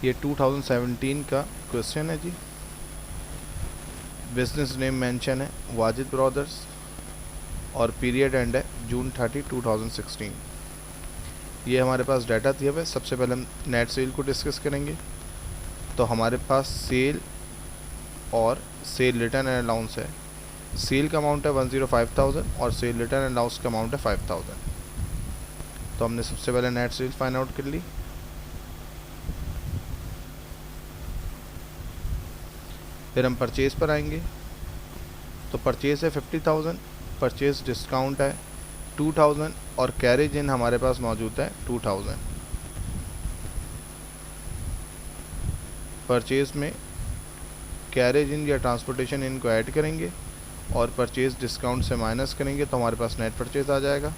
ये 2017 का क्वेश्चन है जी। बिजनेस नेम मेंशन है वाजिद ब्रदर्स और पीरियड एंड है जून 30, 2016। ये हमारे पास डाटा दिया हुआ है। सबसे पहले हम नेट सेल को डिस्कस करेंगे। तो हमारे पास सेल और सेल रिटर्न एंड अलाउंस है। सेल का अमाउंट है 105,000 और सेल रिटर्न एंड अलाउंस का अमाउंट है 5,000। तो हमने सबसे पहले नेट सेल फाइंड आउट कर ली। फिर हम परचेज पर आएंगे। तो परचेज है 50,000, परचेज डिस्काउंट है 2,000 और कैरेज इन हमारे पास मौजूद है 2,000। परचेज में कैरेज इन या ट्रांसपोर्टेशन इन को ऐड करेंगे और परचेज डिस्काउंट से माइनस करेंगे तो हमारे पास नेट परचेज आ जाएगा।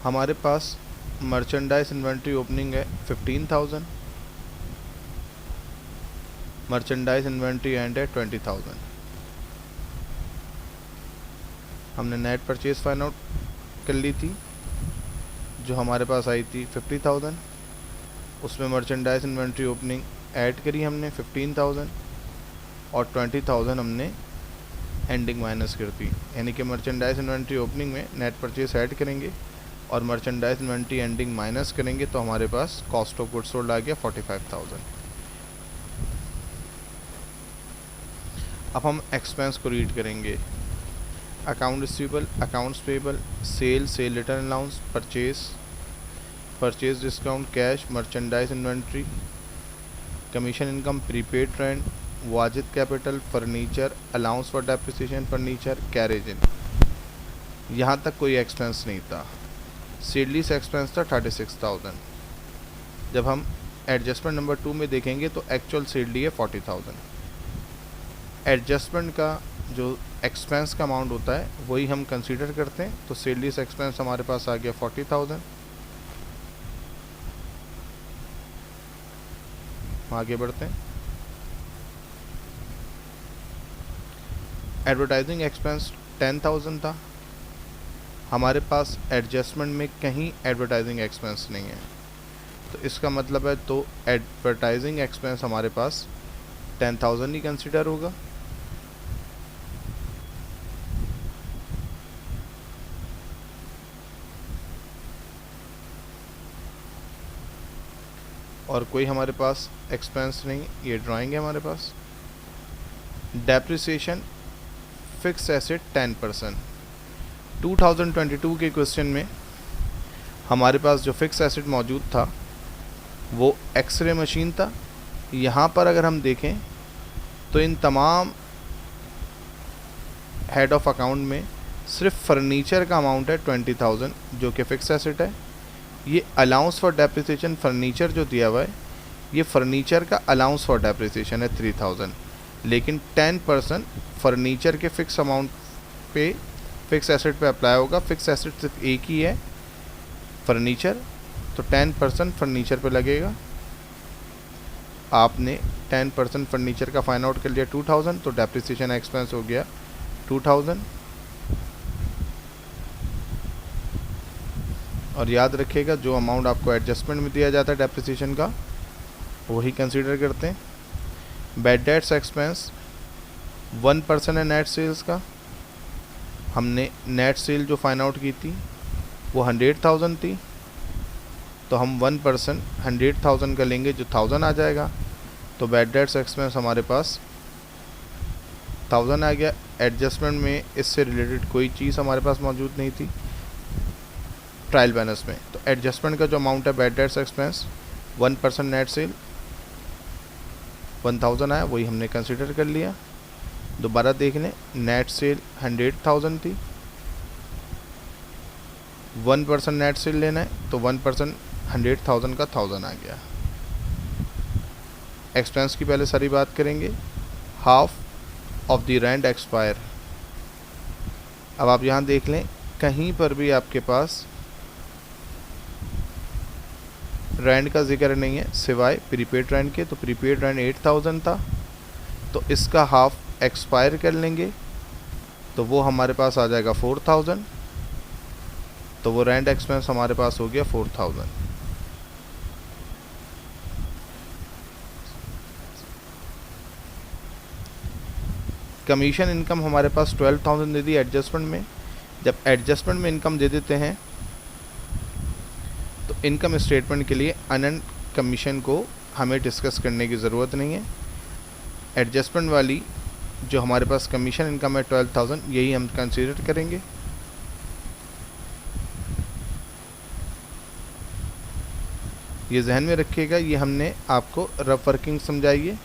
हमारे पास मर्चेंडाइज इन्वेंट्री ओपनिंग है 15,000, मर्चेंडाइज इन्वेंट्री एंड है 20,000। हमने नेट परचेज फाइंड आउट कर ली थी जो हमारे पास आई थी 50,000। उसमें मर्चेंडाइज इन्वेंट्री ओपनिंग ऐड करी हमने 15,000 और 20,000 हमने एंडिंग माइनस कर दी। यानी कि मर्चेंडाइज इन्वेंट्री ओपनिंग में नेट परचेज ऐड करेंगे और मर्चेंडाइज इन्वेंट्री एंडिंग माइनस करेंगे तो हमारे पास कॉस्ट ऑफ गुड्स सोल्ड आ गया 45,000। अब हम एक्सपेंस को रीड करेंगे। Account receivable, accounts payable, sale, sale return allowance, purchase, purchase discount, cash, merchandise inventory, commission income, prepaid rent, Wajid capital, furniture, allowance for depreciation furniture, carriage in. यहाँ तक कोई expense नहीं था। सीडलीस एक्सपेंस था 36,000। जब हम एडजस्टमेंट नंबर 2 में देखेंगे तो एक्चुअल सीडली है 40,000। एडजस्टमेंट का जो एक्सपेंस का अमाउंट होता है वही हम कंसीडर करते हैं। तो सीडलीस एक्सपेंस हमारे पास आ गया 40,000। आगे बढ़ते हैं। एडवर्टाइजिंग एक्सपेंस 10,000 था। हमारे पास एडजस्टमेंट में कहीं एडवर्टाइजिंग एक्सपेंस नहीं है तो इसका मतलब है तो एडवर्टाइजिंग एक्सपेंस हमारे पास 10,000 ही कंसीडर होगा। और कोई हमारे पास एक्सपेंस नहीं। ये ड्राइंग है हमारे पास। Depreciation fix asset 10%। 2022 के क्वेश्चन में हमारे पास जो फिक्स एसेट मौजूद था वो एक्सरे मशीन था। यहाँ पर अगर हम देखें तो इन तमाम हेड ऑफ अकाउंट में सिर्फ फर्नीचर का अमाउंट है 20,000 जो कि फिक्स एसेट है। ये अलाउंस फॉर डेप्रिसिएशन फर्नीचर जो दिया हुआ है ये फर्नीचर का अलाउंस फॉर डेप्रिसिएशन है 3,000। लेकिन 10% फर्नीचर के फिक्स अमाउंट पे फिक्स एसेट पे अप्लाई होगा। फिक्स एसेट सिर्फ एक ही है फर्नीचर, तो 10% फर्नीचर पे लगेगा। आपने 10% फर्नीचर का फाइंड आउट कर लिया 2,000 तो डेप्रिसिएशन एक्सपेंस हो गया 2,000। और याद रखिएगा जो अमाउंट आपको एडजस्टमेंट में दिया जाता है डेप्रिसिएशन का वही कंसीडर करते हैं। बैड डेट्स एक्सपेंस 1% है नेट सेल्स का। हमने नेट सेल जो फाइंड आउट की थी वो 100,000 थी तो हम 1% 100,000 का लेंगे जो 1,000 आ जाएगा। तो बैड डेट्स एक्सपेंस हमारे पास 1,000 आ गया। एडजस्टमेंट में इससे रिलेटेड कोई चीज़ हमारे पास मौजूद नहीं थी ट्रायल बैलेंस में। तो एडजस्टमेंट का जो अमाउंट है bad debts expense 1% net cell 1,000 आया वही हमने कंसिडर कर लिया। दोबारा देख लें, नेट सेल 100,000 थी, 1% नेट सेल लेना है तो 1% 100,000 का 1,000 आ गया। एक्सपेंस की पहले सारी बात करेंगे। Half of the rent expire. अब आप यहाँ देख लें कहीं पर भी आपके पास रेंट का जिक्र नहीं है सिवाय प्रीपेड रेंट के। तो प्रीपेड रेंट 8,000 था तो इसका हाफ एक्सपायर कर लेंगे तो वो हमारे पास आ जाएगा 4,000। तो वो रेंट एक्सपेंस हमारे पास हो गया 4,000। कमीशन इनकम हमारे पास 12,000 दे दी एडजस्टमेंट में। जब एडजस्टमेंट में इनकम दे देते हैं तो इनकम स्टेटमेंट के लिए अनअर्न्ड कमीशन को हमें डिस्कस करने की ज़रूरत नहीं है। एडजस्टमेंट वाली जो हमारे पास कमीशन इनकम है 12,000, यही हम कंसीडर करेंगे। ये जहन में रखिएगा, ये हमने आपको रफ वर्किंग समझाई है।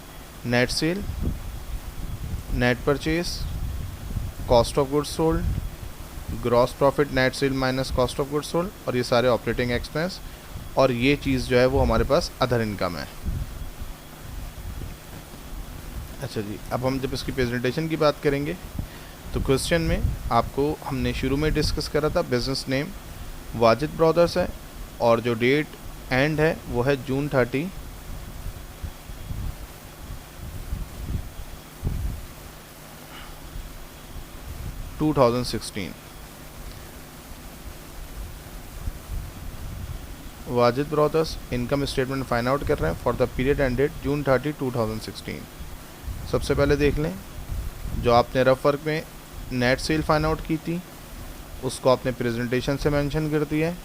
Net cell, net purchase, cost of goods sold, gross profit net cell minus cost of goods sold, और ये सारे ऑपरेटिंग एक्सपेंस, और ये चीज़ जो है वो हमारे पास अदर इनकम है। अच्छा जी, अब हम जब इसकी प्रेजेंटेशन की बात करेंगे तो क्वेश्चन में आपको हमने शुरू में डिस्कस करा था बिजनेस नेम वाजिद ब्रदर्स है, और जो डेट एंड है वो है जून 30, 2016। Wajid brothers income statement find out कर रहे हैं for the period ended June 30, 2016। सबसे पहले देख लें, जो आपने रफ वर्क में नेट सेल फाइंड आउट की थी उसको आपने प्रेजेंटेशन से मेंशन कर दिया है।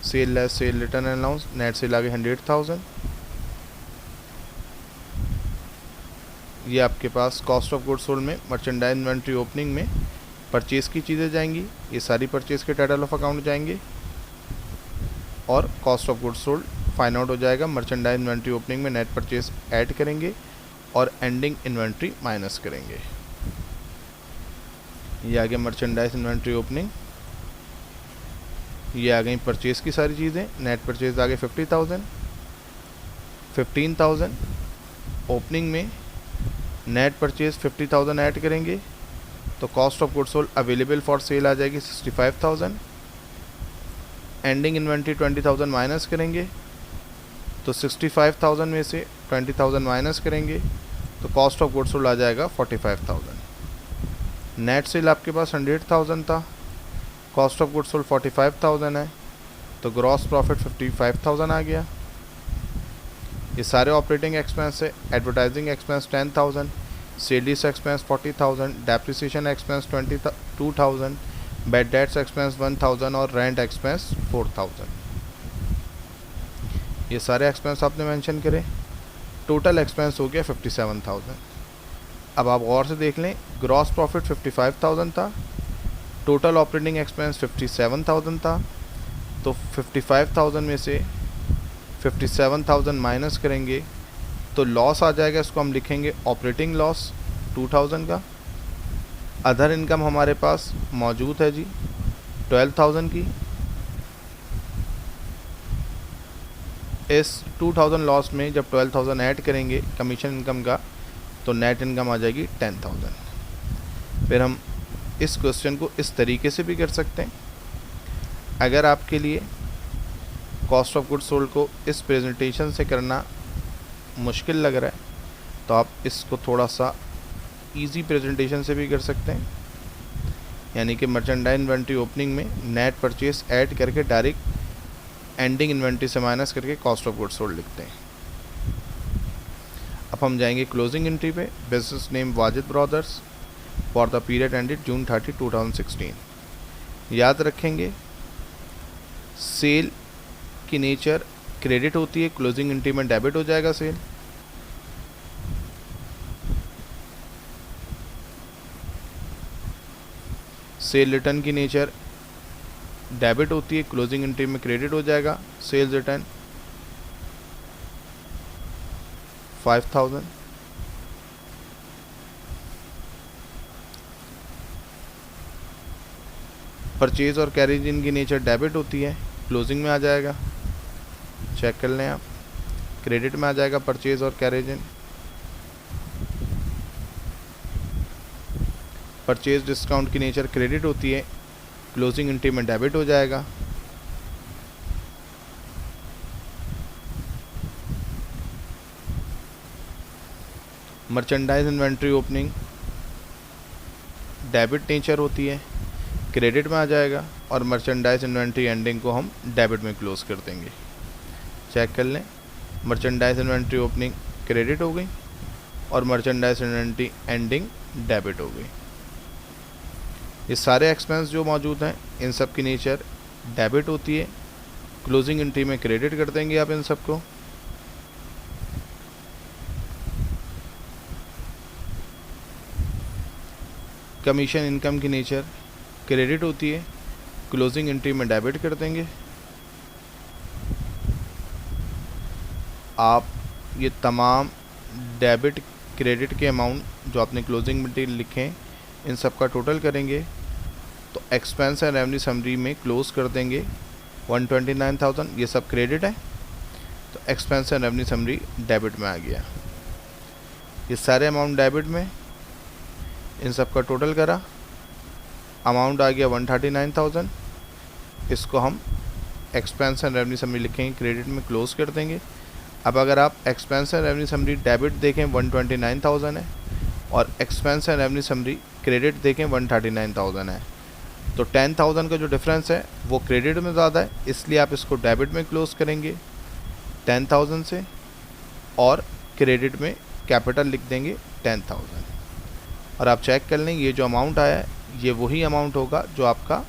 Sale less sale return and allowance, net sale आगे 100,000। ये आपके पास कॉस्ट ऑफ गुड्स सोल्ड में मर्चेंडाइज इन्वेंट्री ओपनिंग में परचेज़ की चीज़ें जाएंगी, ये सारी परचेज़ के टाइटल ऑफ अकाउंट जाएंगे, और cost of goods sold find out हो जाएगा। मर्चेंडाइज इन्वेंट्री ओपनिंग में नेट परचेज ऐड करेंगे और एंडिंग इन्वेंट्री माइनस करेंगे। ये आ गया मर्चेंडाइज इन्वेंट्री ओपनिंग, ये आ गई परचेज़ की सारी चीज़ें। नेट परचेज आ गए 50,000, 15,000 ओपनिंग में नेट परचेज 50,000 ऐड करेंगे तो cost of goods sold available for sale आ जाएगी 65,000। एंडिंग इन्वेंट्री 20,000 माइनस करेंगे तो 65,000 में से 20,000 माइनस करेंगे तो कॉस्ट ऑफ गुड्स सोल्ड आ जाएगा 45,000। नेट सेल आपके पास 100,000 था, कॉस्ट ऑफ गुड्स सोल्ड 45,000 है, तो ग्रॉस प्रॉफिट 55,000 आ गया। ये सारे ऑपरेटिंग एक्सपेंस है। Advertising expense 10,000, sales expense 40,000, depreciation expense 22,000, bad debts expense 1,000 और रेंट एक्सपेंस 4,000। ये सारे एक्सपेंस आपने मेंशन करे, टोटल एक्सपेंस हो गया 57,000। अब आप गौर से देख लें, ग्रॉस प्रॉफिट 55,000 था, टोटल ऑपरेटिंग एक्सपेंस 57,000 था, तो 55,000 में से 57,000 माइनस करेंगे तो लॉस आ जाएगा। इसको हम लिखेंगे ऑपरेटिंग लॉस 2,000 का। अदर इनकम हमारे पास मौजूद है जी 12,000 की। इस 2,000 लॉस में जब 12,000 ऐड करेंगे कमीशन इनकम का तो नेट इनकम आ जाएगी 10,000। फिर हम इस क्वेश्चन को इस तरीके से भी कर सकते हैं। अगर आपके लिए कॉस्ट ऑफ गुड्स सोल्ड को इस प्रेजेंटेशन से करना मुश्किल लग रहा है तो आप इसको थोड़ा सा इजी प्रेजेंटेशन से भी कर सकते हैं, यानी कि मर्चेंडाइज इन्वेंट्री ओपनिंग में नेट परचेस ऐड करके डायरेक्ट एंडिंग इन्वेंट्री से माइनस करके कॉस्ट ऑफ गुड्स सोल्ड लिखते हैं। अब हम जाएंगे क्लोजिंग एंट्री पे। Business name Wajid brothers for the period ended June 30, 2016। याद रखेंगे सेल की नेचर क्रेडिट होती है, क्लोजिंग एंट्री में डेबिट हो जाएगा सेल। सेल रिटर्न की नेचर डेबिट होती है, क्लोजिंग एंट्री में क्रेडिट हो जाएगा। Sales return 5,000। परचेज और कैरेज इन की नेचर डेबिट होती है, क्लोजिंग में आ जाएगा। चेक कर लें आप, क्रेडिट में आ जाएगा परचेज और कैरेज इन। परचेज डिस्काउंट की नेचर क्रेडिट होती है, क्लोजिंग एंट्री में डेबिट हो जाएगा। Merchandise inventory opening debit nature होती है, क्रेडिट में आ जाएगा, और मर्चेंडाइज इन्वेंट्री एंडिंग को हम डेबिट में क्लोज कर देंगे। चेक कर लें, मर्चेंडाइज इन्वेंट्री ओपनिंग क्रेडिट हो गई, और मर्चेंडाइज इन्वेंटरी एंडिंग डेबिट हो गई। ये सारे एक्सपेंस जो मौजूद हैं इन सब की नेचर डेबिट होती है। क्लोजिंग एंट्री में क्रेडिट कर देंगे आप इन सबको। कमीशन इनकम की नेचर क्रेडिट होती है, क्लोजिंग एंट्री में डेबिट कर देंगे। आप ये तमाम डेबिट क्रेडिट के अमाउंट जो आपने क्लोजिंग एंट्री लिखे हैं इन सब का टोटल करेंगे तो एक्सपेंस एंड रेवेन्यू समरी में क्लोज कर देंगे 129,000। ये सब क्रेडिट है तो expense and revenue summary debit में आ गया। ये सारे अमाउंट डेबिट में, इन सब का टोटल करा, अमाउंट आ गया 139,000। इसको हम एक्सपेंस एंड रेवेन्यू समरी लिखेंगे, क्रेडिट में क्लोज कर देंगे। अब अगर आप expense and revenue summary debit देखें 129,000 है और expense and revenue summary credit देखें 139,000 है, तो 10,000 का जो डिफरेंस है वो क्रेडिट में ज़्यादा है, इसलिए आप इसको डेबिट में क्लोज करेंगे 10,000 से और क्रेडिट में कैपिटल लिख देंगे 10,000। और आप चेक कर लें ये जो अमाउंट आया है ये वही अमाउंट होगा जो आपका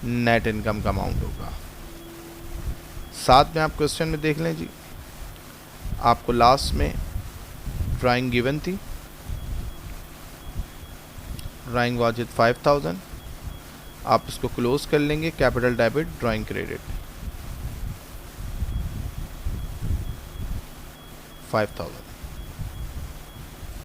नेट इनकम का अमाउंट होगा। साथ में आप क्वेश्चन में देख लें जी, आपको लास्ट में ड्राइंग गिवन थी, ड्राइंग वाजिद 5,000। आप इसको क्लोज कर लेंगे कैपिटल डेबिट ड्राइंग क्रेडिट 5,000।